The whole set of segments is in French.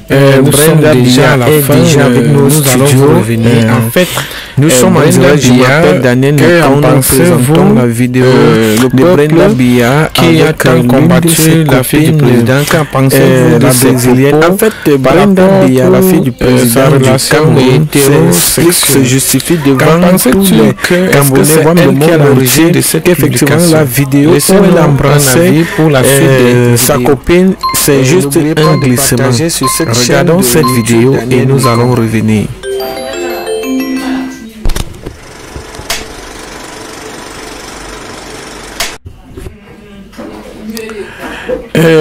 Brenda déjà à la fin, déjà avec nos studios. En fait, nous sommes en direct. Je m'appelle Daniel Nathan. Nous présentons la vidéo de Brenda Biya qui a tant combattu la fille du président. Qu'en pensez-vous de la brésilienne? En fait, Brenda Biya, la fille du président du Cameroun, se justifie devant tous les Camerounais. Voient le monde entier qu'effectivement la vidéo où elle embrassait sa copine, c'est juste un glissement. Regardons cette vidéo et nous allons revenir.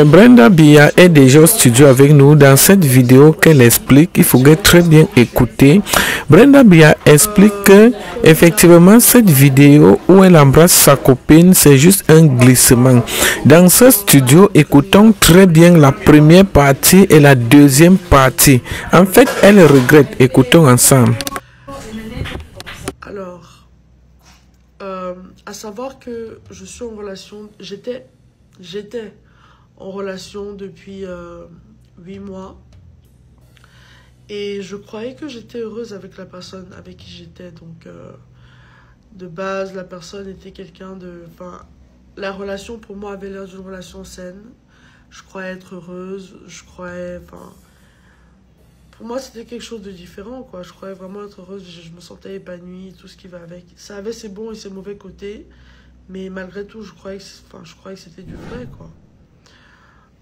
Brenda Biya est déjà au studio avec nous. Dans cette vidéo qu'elle explique, il faudrait très bien écouter. Brenda Biya explique que effectivement cette vidéo où elle embrasse sa copine, c'est juste un glissement. Dans ce studio, écoutons très bien la première partie et la deuxième partie. En fait, elle regrette. Écoutons ensemble. Alors, à savoir que je suis en relation, j'étais en relation depuis 8 mois et je croyais que j'étais heureuse avec la personne avec qui j'étais. Donc de base, la personne était quelqu'un de... Enfin, la relation pour moi avait l'air d'une relation saine. Je croyais être heureuse, je croyais... Enfin, pour moi c'était quelque chose de différent, quoi. Je croyais vraiment être heureuse, je me sentais épanouie, tout ce qui va avec. Ça avait ses bons et ses mauvais côtés, mais malgré tout je croyais que c'était du vrai, quoi.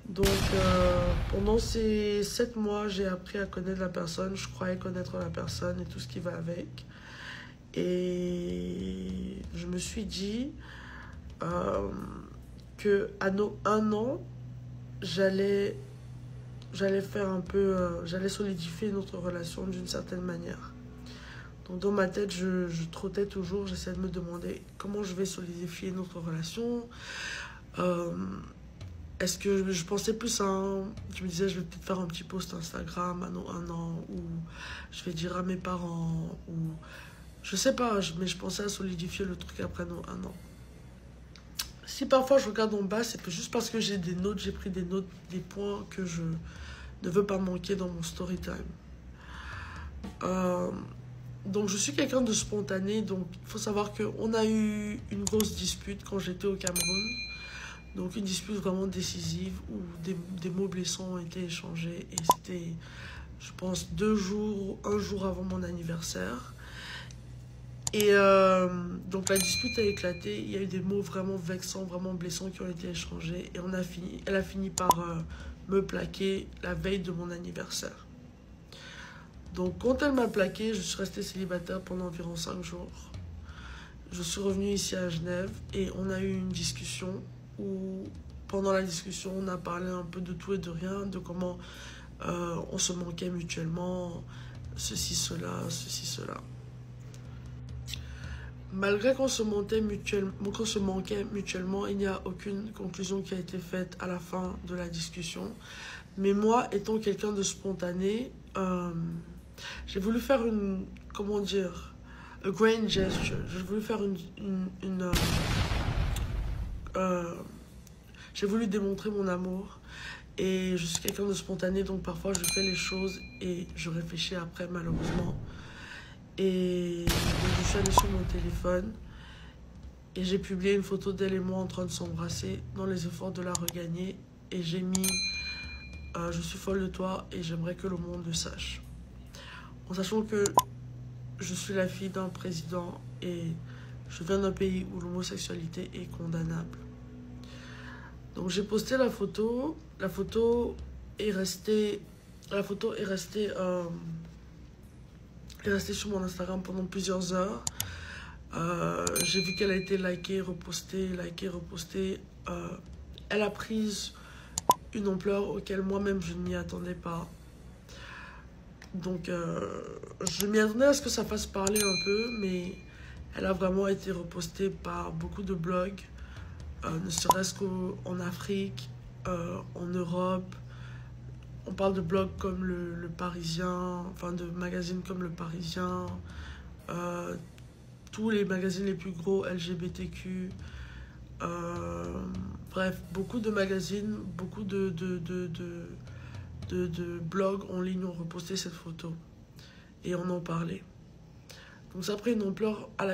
Donc, pendant ces 7 mois, j'ai appris à connaître la personne. Je croyais connaître la personne et tout ce qui va avec. Et je me suis dit que à nos 1 an, j'allais faire un peu... j'allais solidifier notre relation d'une certaine manière. Donc, dans ma tête, je trottais toujours. J'essayais de me demander comment je vais solidifier notre relation. Est-ce que je pensais plus à je me disais, je vais peut-être faire un petit post Instagram à nos 1 an, ou je vais dire à mes parents, ou je sais pas, mais je pensais à solidifier le truc après nos 1 an. Si parfois je regarde en bas, c'est juste parce que j'ai des notes, j'ai pris des notes, des points que je ne veux pas manquer dans mon story time. Donc je suis quelqu'un de spontané, donc il faut savoir qu'on a eu une grosse dispute quand j'étais au Cameroun. Donc une dispute vraiment décisive où des mots blessants ont été échangés. Et c'était, je pense, 1 jour avant mon anniversaire. Et donc la dispute a éclaté. Il y a eu des mots vraiment vexants, vraiment blessants qui ont été échangés. Et elle a fini par me plaquer la veille de mon anniversaire. Donc quand elle m'a plaqué, je suis restée célibataire pendant environ 5 jours. Je suis revenue ici à Genève et on a eu une discussion où pendant la discussion, on a parlé un peu de tout et de rien, de comment on se manquait mutuellement, ceci, cela. Malgré qu'on se manquait mutuellement, il n'y a aucune conclusion qui a été faite à la fin de la discussion. Mais moi, étant quelqu'un de spontané, j'ai voulu faire comment dire, a grand gesture. J'ai voulu faire j'ai voulu démontrer mon amour et je suis quelqu'un de spontané, donc parfois je fais les choses et je réfléchis après, malheureusement. Et donc je suis allée sur mon téléphone et j'ai publié une photo d'elle et moi en train de s'embrasser dans les efforts de la regagner, et j'ai mis je suis folle de toi et j'aimerais que le monde le sache, en sachant que je suis la fille d'un président et je viens d'un pays où l'homosexualité est condamnable. Donc j'ai posté la photo. La photo est restée sur mon Instagram pendant plusieurs heures. J'ai vu qu'elle a été likée, repostée. Elle a pris une ampleur auquel moi-même je ne m'y attendais pas. Donc je m'y attendais à ce que ça fasse parler un peu, mais elle a vraiment été repostée par beaucoup de blogs. Ne serait-ce qu'en Afrique, en Europe. On parle de blogs comme le Parisien, enfin de magazines comme le Parisien, tous les magazines les plus gros LGBTQ, bref, beaucoup de magazines, beaucoup de de blogs en ligne ont reposté cette photo. Et on en parlait. Donc ça a pris une ampleur à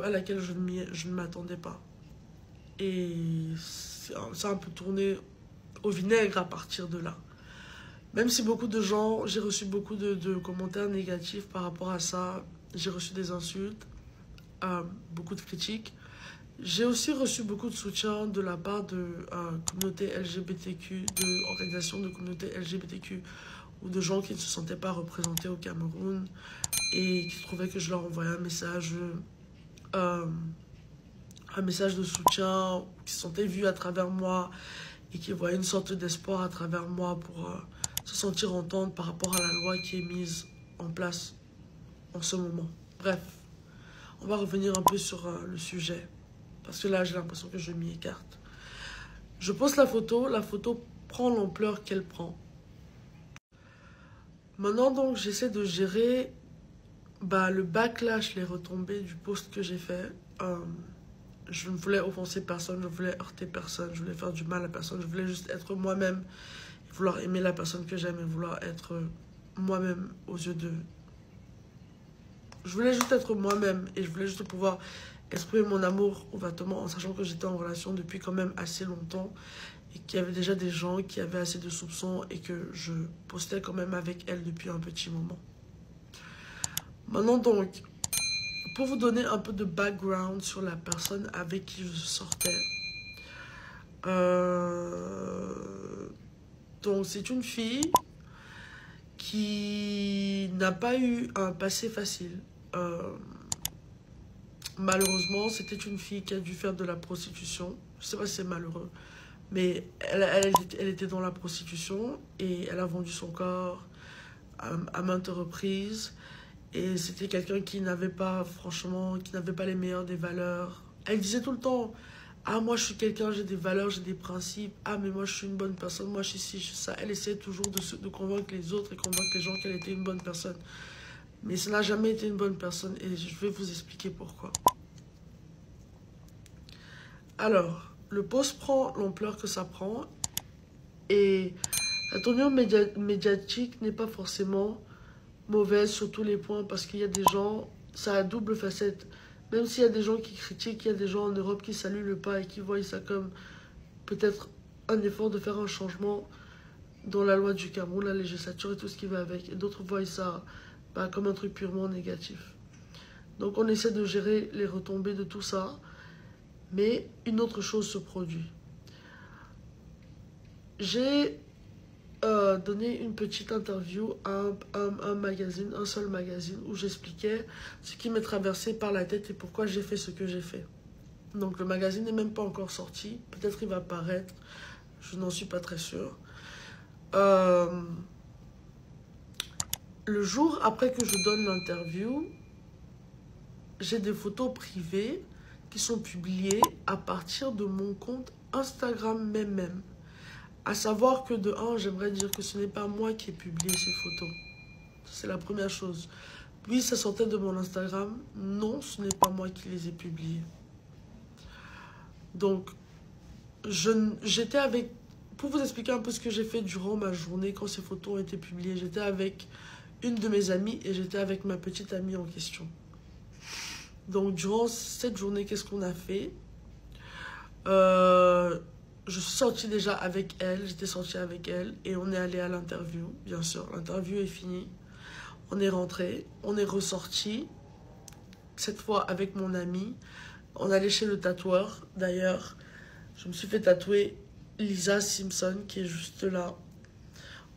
laquelle je ne m'attendais pas. Et ça a un peu tourné au vinaigre à partir de là. Même si beaucoup de gens, j'ai reçu beaucoup de commentaires négatifs par rapport à ça. J'ai reçu des insultes, beaucoup de critiques. J'ai aussi reçu beaucoup de soutien de la part de communautés LGBTQ, d'organisations de communautés LGBTQ ou de gens qui ne se sentaient pas représentés au Cameroun et qui trouvaient que je leur envoyais un message de soutien, qui se sentaient vus à travers moi et qui voyaient une sorte d'espoir à travers moi pour se sentir entendre par rapport à la loi qui est mise en place en ce moment. Bref, on va revenir un peu sur le sujet. Parce que là, j'ai l'impression que je m'y écarte. Je poste la photo prend l'ampleur qu'elle prend. Maintenant, donc, j'essaie de gérer le backlash, les retombées du post que j'ai fait. Je ne voulais offenser personne, je voulais heurter personne, je voulais faire du mal à personne. Je voulais juste être moi-même, vouloir aimer la personne que j'aime et vouloir être moi-même aux yeux de... Je voulais juste être moi-même et je voulais juste pouvoir exprimer mon amour ouvertement en sachant que j'étais en relation depuis quand même assez longtemps et qu'il y avait déjà des gens qui avaient assez de soupçons et que je postais quand même avec elle depuis un petit moment. Maintenant donc, pour vous donner un peu de background sur la personne avec qui je sortais, donc c'est une fille qui n'a pas eu un passé facile. Malheureusement, c'était une fille qui a dû faire de la prostitution. Je ne sais pas si c'est malheureux, mais elle était dans la prostitution et elle a vendu son corps à maintes reprises. Et c'était quelqu'un qui n'avait pas, franchement, qui n'avait pas les meilleures des valeurs. Elle disait tout le temps, ah, moi je suis quelqu'un, j'ai des valeurs, j'ai des principes. Ah, mais moi je suis une bonne personne, moi je suis ci, je suis ça. Elle essayait toujours de convaincre les autres et convaincre les gens qu'elle était une bonne personne. Mais ça n'a jamais été une bonne personne et je vais vous expliquer pourquoi. Alors, le post prend l'ampleur que ça prend et la tournure médiatique n'est pas forcément mauvaise sur tous les points parce qu'il y a des gens, ça a double facette. Même s'il y a des gens qui critiquent, il y a des gens en Europe qui saluent le pas et qui voient ça comme peut-être un effort de faire un changement dans la loi du Cameroun, la législature et tout ce qui va avec. Et d'autres voient ça comme un truc purement négatif. Donc on essaie de gérer les retombées de tout ça. Mais une autre chose se produit. J'ai donné une petite interview à un magazine, un seul magazine, où j'expliquais ce qui m'est traversé par la tête et pourquoi j'ai fait ce que j'ai fait. Donc le magazine n'est même pas encore sorti. Peut-être il va paraître. Je n'en suis pas très sûre. Le jour après que je donne l'interview, j'ai des photos privées qui sont publiées à partir de mon compte Instagram même. À savoir que de 1, j'aimerais dire que ce n'est pas moi qui ai publié ces photos. C'est la première chose. Oui, ça sortait de mon Instagram. Non, ce n'est pas moi qui les ai publiées. Donc, j'étais avec... Pour vous expliquer un peu ce que j'ai fait durant ma journée quand ces photos ont été publiées, j'étais avec une de mes amies et j'étais avec ma petite amie en question. Donc, durant cette journée, qu'est-ce qu'on a fait? Je suis sortie déjà avec elle, j'étais sortie avec elle et on est allé à l'interview, bien sûr. L'interview est finie, on est rentré, on est ressorti, cette fois avec mon ami. On est allé chez le tatoueur, d'ailleurs, je me suis fait tatouer Lisa Simpson qui est juste là.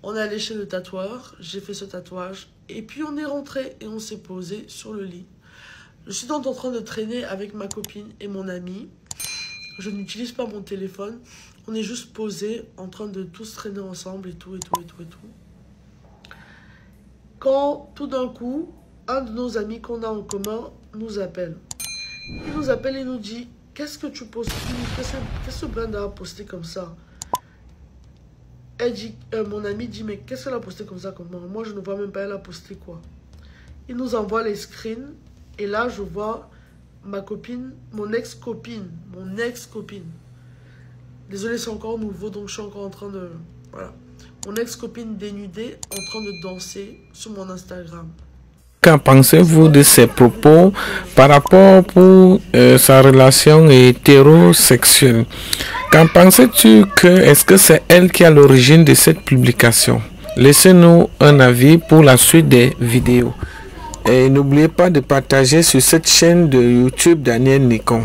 On est allé chez le tatoueur, j'ai fait ce tatouage et puis on est rentré et on s'est posé sur le lit. Je suis donc en train de traîner avec ma copine et mon ami. Je n'utilise pas mon téléphone. On est juste posés en train de tous traîner ensemble et tout. Quand tout d'un coup, un de nos amis qu'on a en commun nous appelle. Il nous appelle et nous dit, qu'est-ce que tu postes? Qu'est-ce que Brenda a posté comme ça? Elle dit, mon ami dit, mais qu'est-ce qu'elle a posté comme ça comme moi? Moi, je ne vois même pas, elle a posté quoi? Il nous envoie les screens. Et là, je vois ma copine, mon ex-copine. Désolée, c'est encore nouveau, donc je suis encore en train de... Voilà. mon ex-copine dénudée en train de danser sur mon Instagram. Qu'en pensez-vous de ces propos par rapport pour sa relation hétérosexuelle? Qu'en pensez-tu est-ce que c'est elle qui est à l'origine de cette publication? Laissez-nous un avis pour la suite des vidéos. Et n'oubliez pas de partager sur cette chaîne de YouTube Daniel Nikon.